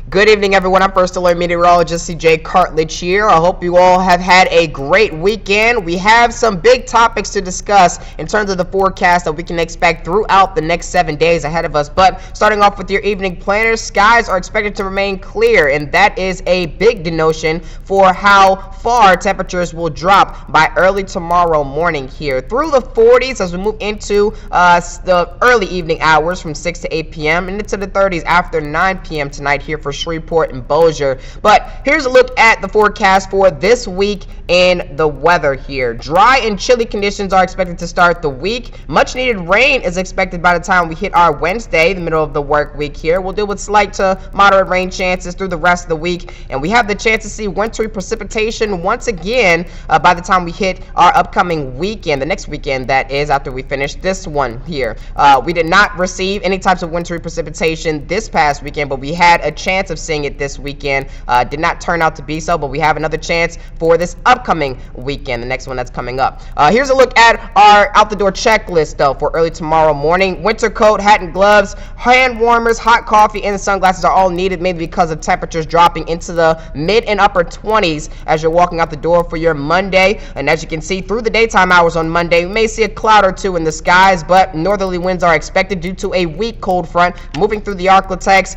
Good evening, everyone. I'm First Alert Meteorologist CJ Cartledge here. I hope you all have had a great weekend. We have some big topics to discuss in terms of the forecast that we can expect throughout the next 7 days ahead of us. But starting off with your evening planners, skies are expected to remain clear, and that is a big denotion for how far temperatures will drop by early tomorrow morning here through the 40s as we move into the early evening hours from 6 to 8 p.m. and into the 30s after 9 p.m. tonight here for Shreveport and Bossier. But here's a look at the forecast for this week and the weather here. Dry and chilly conditions are expected to start the week. Much needed rain is expected by the time we hit our Wednesday, the middle of the work week here. We'll deal with slight to moderate rain chances through the rest of the week, and we have the chance to see wintry precipitation once again by the time we hit our upcoming weekend, the next weekend that is, after we finish this one here. We did not receive any types of wintry precipitation this past weekend, but we had a chance of seeing it this weekend. Did not turn out to be so, but we have another chance for this upcoming weekend, the next one that's coming up. Here's a look at our out-the-door checklist, though, for early tomorrow morning. Winter coat, hat and gloves, hand warmers, hot coffee, and sunglasses are all needed, maybe because of temperatures dropping into the mid and upper 20s as you're walking out the door for your Monday. And as you can see, through the daytime hours on Monday, we may see a cloud or two in the skies, but northerly winds are expected due to a weak cold front moving through the Arklatex,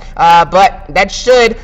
but that should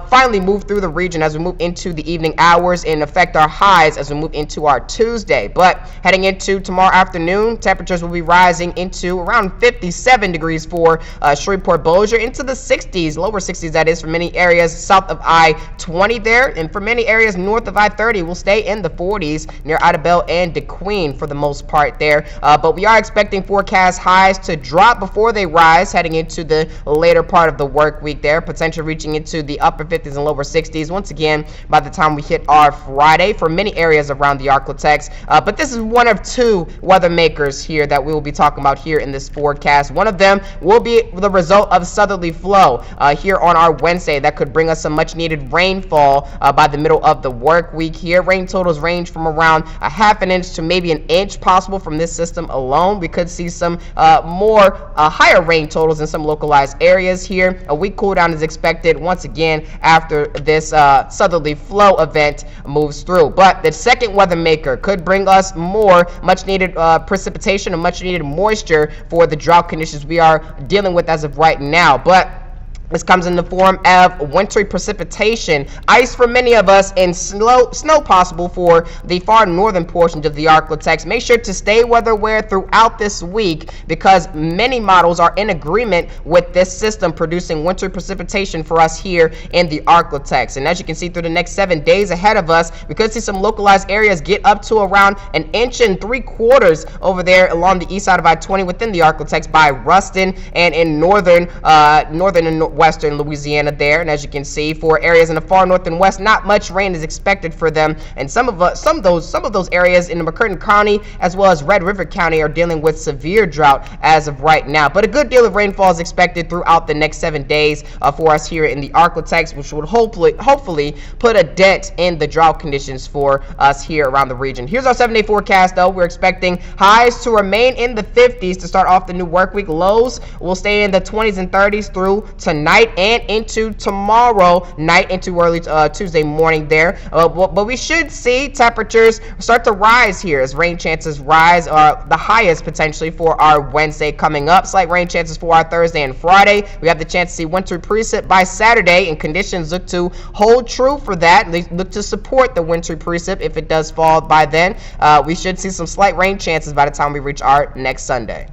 finally move through the region as we move into the evening hours and affect our highs as we move into our Tuesday. But heading into tomorrow afternoon, temperatures will be rising into around 57 degrees for Shreveport, Bossier, into the 60s, lower 60s that is, for many areas south of I-20 there, and for many areas north of I-30 will stay in the 40s near Idabel and DeQueen for the most part there. But we are expecting forecast highs to drop before they rise heading into the later part of the work week there, potentially reaching into the upper 50s and lower 60s once again by the time we hit our Friday for many areas around the Arklatex. But this is one of two weather makers here that we will be talking about here in this forecast. One of them will be the result of southerly flow here on our Wednesday that could bring us some much needed rainfall by the middle of the work week here. Rain totals range from around a half an inch to maybe an inch possible from this system alone. We could see some more higher rain totals in some localized areas here. A weak cool down is expected once again after this southerly flow event moves through. But the second weather maker could bring us more much needed precipitation and much needed moisture for the drought conditions we are dealing with as of right now. But this comes in the form of wintry precipitation, ice for many of us, and snow possible for the far northern portions of the Arklatex. Make sure to stay weather aware throughout this week because many models are in agreement with this system producing wintry precipitation for us here in the Arklatex. And as you can see, through the next 7 days ahead of us, we could see some localized areas get up to around 1.75 inches over there along the east side of I-20 within the Arklatex by Ruston and in northern and western Louisiana there. And as you can see, for areas in the far north and west, not much rain is expected for them, and some of those areas in McCurtain County as well as Red River County are dealing with severe drought as of right now. But a good deal of rainfall is expected throughout the next 7 days for us here in the Arklatex, which would hopefully put a dent in the drought conditions for us here around the region. Here's our 7-day forecast, though. We're expecting highs to remain in the 50s to start off the new work week. Lows will stay in the 20s and 30s through tonight and into tomorrow night into early Tuesday morning there. But we should see temperatures start to rise here as rain chances rise, the highest potentially for our Wednesday coming up. Slight rain chances for our Thursday and Friday. We have the chance to see wintry precip by Saturday, and conditions look to hold true for that. They look to support the wintry precip if it does fall by then. We should see some slight rain chances by the time we reach our next Sunday.